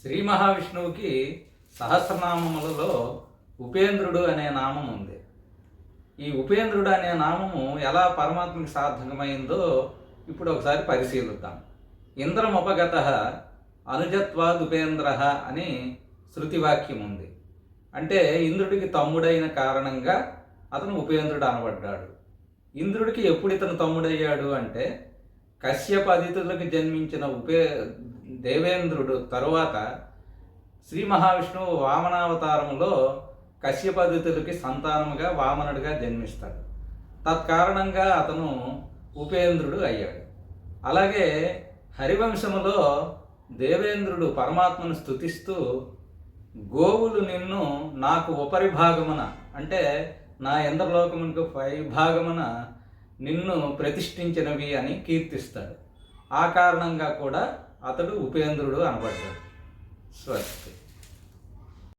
శ్రీ మహావిష్ణువుకి సహస్రనామములలో ఉపేంద్రుడు అనే నామం ఉంది. ఈ ఉపేంద్రుడు అనే నామము ఎలా పరమాత్మకి సార్థకమైందో ఇప్పుడు ఒకసారి పరిశీలిద్దాం. ఇంద్రముపగత అనుజత్వాద్ ఉపేంద్ర అని శృతివాక్యం ఉంది. అంటే ఇంద్రుడికి తమ్ముడైన కారణంగా అతను ఉపేంద్రుడు అనబడ్డాడు. ఇంద్రుడికి ఎప్పుడు ఇతను తమ్ముడయ్యాడు అంటే కశ్యప అదితులకు జన్మించిన దేవేంద్రుడు తరువాత శ్రీ మహావిష్ణువు వామనావతారంలో కశ్యప అదితులకి సంతానముగా వామనుడిగా జన్మిస్తాడు. తత్కారణంగా అతను ఉపేంద్రుడు అయ్యాడు. అలాగే హరివంశములో దేవేంద్రుడు పరమాత్మను స్తుతిస్తూ గోవులు నిన్ను నాకు ఉపరిభాగమున అంటే నా ఇంద్రలోకమునకు పైభాగమున నిన్ను ప్రతిష్ఠించినవి అని కీర్తిస్తాడు. ఆ కారణంగా కూడా అతడు ఉపేంద్రుడు అనబడ్డాడు. స్వస్తి.